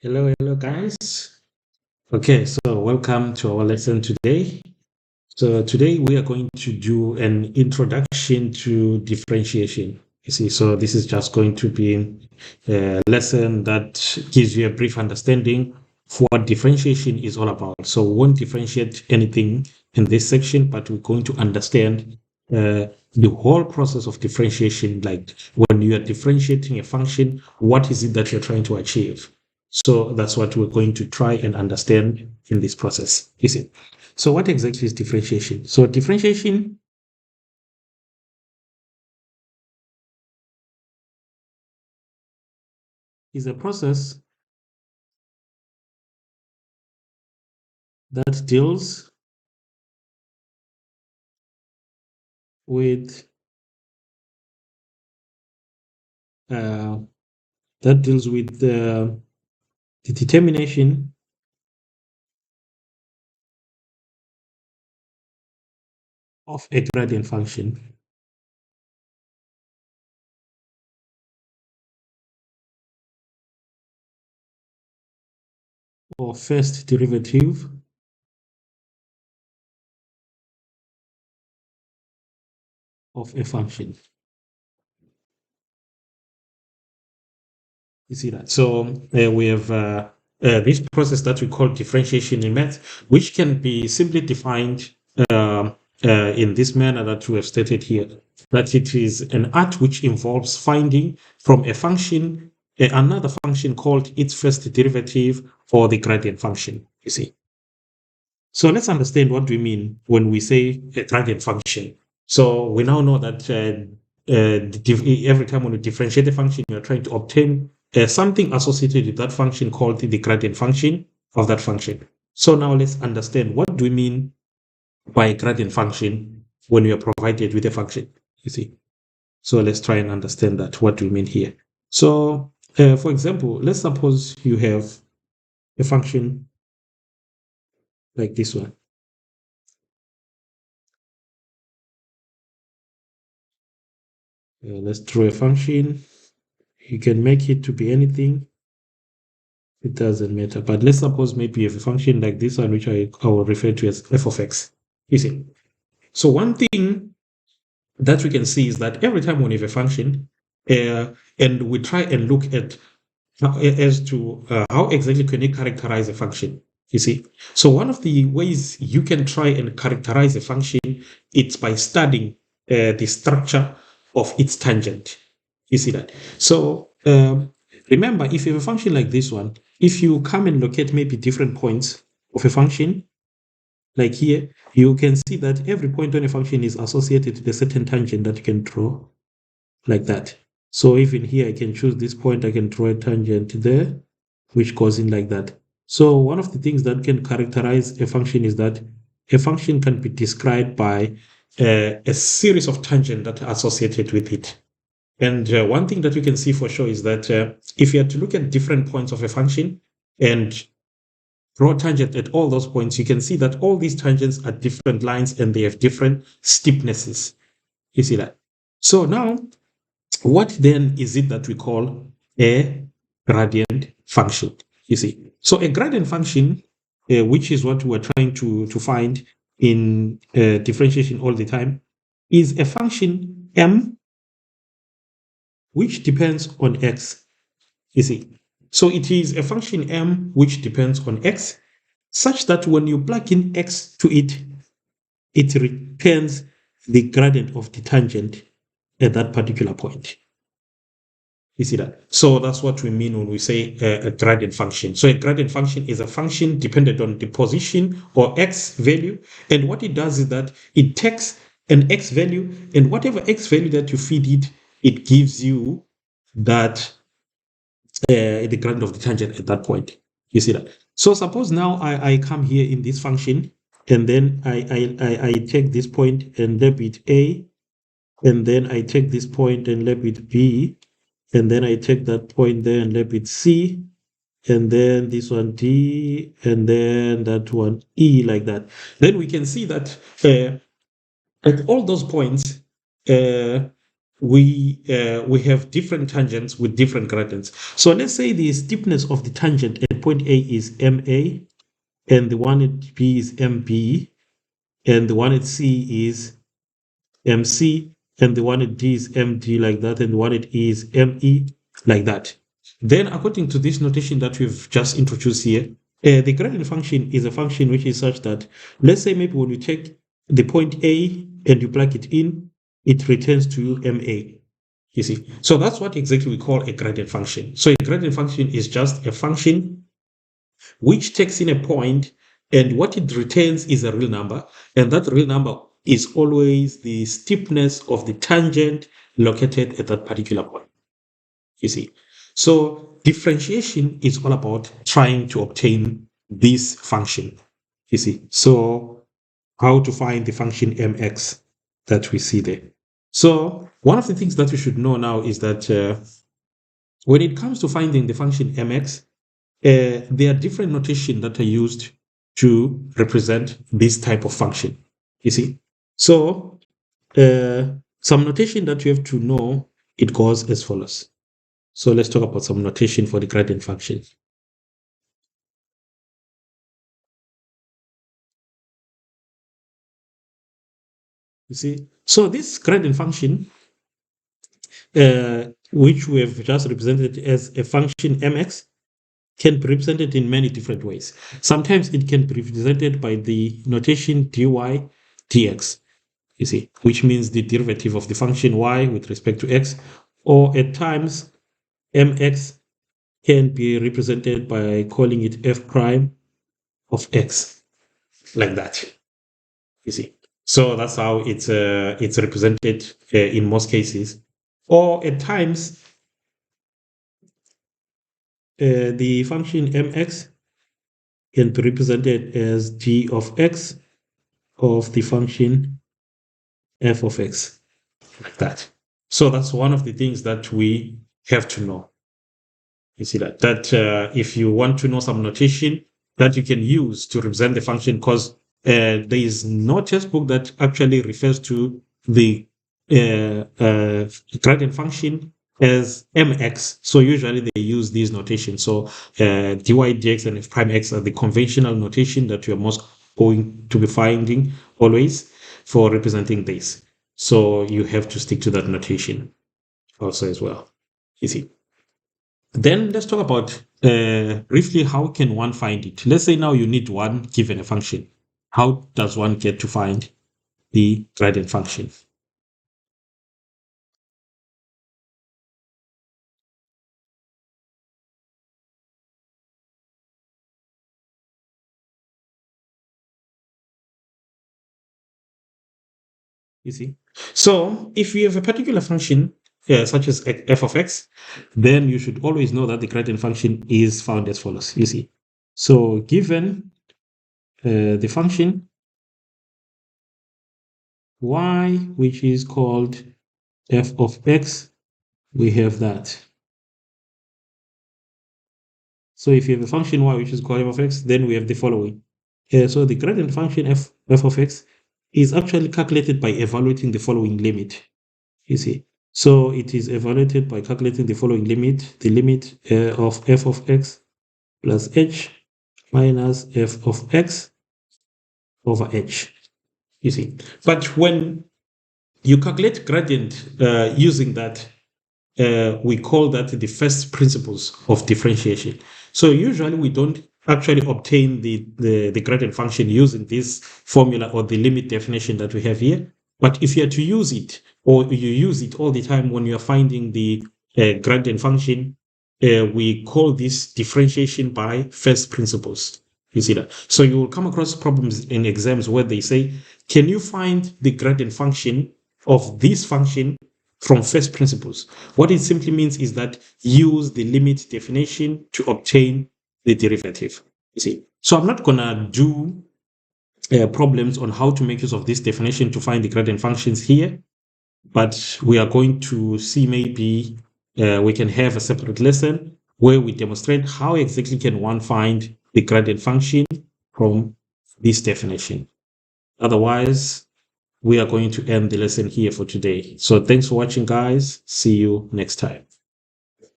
Hello, guys. Okay, so welcome to our lesson today. So today we are going to do an introduction to differentiation. You see, so this is just going to be a lesson that gives you a brief understanding of what differentiation is all about. So we won't differentiate anything in this section, but we're going to understand the whole process of differentiation. Like when you are differentiating a function, what is it that you're trying to achieve? So that's what we're going to try and understand in this process. You see. So what exactly is differentiation? So differentiation is a process that deals with uh, the determination of a gradient function or first derivative of a function. You see that? So we have this process that we call differentiation in math, which can be simply defined in this manner that we have stated here, that it is an art which involves finding from a function another function called its first derivative or the gradient function, you see. So let's understand what we mean when we say a gradient function. So we now know that every time when you differentiate a function, you're trying to obtain something associated with that function called the gradient function of that function. So now let's understand what do we mean by a gradient function when we are provided with a function, you see. So let's try and understand that. What do we mean here? So for example, let's suppose you have a function like this one. Let's draw a function. You can make it to be anything. It doesn't matter. But let's suppose maybe you have a function like this one, which I will refer to as f of x. You see. So one thing that we can see is that every time we have a function, and we try and look at as to how exactly can you characterize a function. You see. So one of the ways you can try and characterize a function, it's by studying the structure of its tangent. You see that? So remember, if you have a function like this one, if you come and locate maybe different points of a function, like here, you can see that every point on a function is associated with a certain tangent that you can draw like that. So even here, I can choose this point, I can draw a tangent there, which goes in like that. So one of the things that can characterize a function is that a function can be described by a series of tangents that are associated with it. And one thing that we can see for sure is that if you had to look at different points of a function and draw tangent at all those points, you can see that all these tangents are different lines and they have different steepnesses. You see that? So now, what then is it that we call a gradient function? You see? So a gradient function, which is what we're trying to find in differentiation all the time, is a function m which depends on x. You see, so it is a function m which depends on x, such that when you plug in x to it, it returns the gradient of the tangent at that particular point. You see that? So that's what we mean when we say a gradient function. So a gradient function is a function dependent on the position or x value. And what it does is that it takes an x value, and whatever x value that you feed it, it gives you that the gradient of the tangent at that point. You see that? So suppose now I come here in this function, and then I take this point and label it A, and then I take this point and label it B, and then I take that point there and label it C, and then this one D, and then that one E, like that. Then we can see that at all those points, we have different tangents with different gradients. So let's say the steepness of the tangent at at point A is MA, and the one at B is MB, and the one at C is MC, and the one at D is MD, like that, and the one at E is ME, like that. Then, according to this notation that we've just introduced here, the gradient function is a function which is such that, let's say maybe when you take the point A and you plug it in, it returns to you MA. You see, so that's what exactly we call a gradient function. So a gradient function is just a function which takes in a point, and what it returns is a real number, and that real number is always the steepness of the tangent located at that particular point. You see, so differentiation is all about trying to obtain this function. You see, so how to find the function mx that we see there. So one of the things that we should know now is that when it comes to finding the function mx, there are different notation that are used to represent this type of function. You see, so some notation that you have to know, it goes as follows. So let's talk about some notation for the gradient function. You see, so this gradient function, which we have just represented as a function mx, can be represented in many different ways. Sometimes it can be represented by the notation dy dx, you see, which means the derivative of the function y with respect to x, or at times mx can be represented by calling it f prime of x, like that. You see, so that's how it's represented in most cases, or at times the function mx can be represented as g of x of the function f of x, like that. So that's one of the things that we have to know. You see that if you want to know some notation that you can use to represent the function, because there is no textbook that actually refers to the gradient function as mx. So usually they use these notations. So dy dx and f prime x are the conventional notation that you are most going to be finding always for representing this. So you have to stick to that notation also as well. You see. Then let's talk about briefly how can one find it. Let's say now you need one given a function. How does one get to find the gradient function? You see, so if you have a particular function such as f of x, then you should always know that the gradient function is found as follows. You see, so given the function y, which is called f of x, we have that. So if you have a function y which is called f of x, then we have the following. So the gradient function f of x is actually calculated by evaluating the following limit. You see, so it is evaluated by calculating the following limit, the limit of f of x plus h minus f of x over h. You see, but when you calculate gradient using that, we call that the first principles of differentiation. So usually we don't actually obtain the gradient function using this formula or the limit definition that we have here. But if you are to use it, or you use it all the time when you are finding the gradient function, we call this differentiation by first principles. You see that? So you will come across problems in exams where they say, can you find the gradient function of this function from first principles? What it simply means is that use the limit definition to obtain the derivative. You see, so I'm not gonna do problems on how to make use of this definition to find the gradient functions here, but we are going to see maybe we can have a separate lesson where we demonstrate how exactly can one find the gradient function from this definition. Otherwise, we are going to end the lesson here for today. So thanks for watching, guys. See you next time.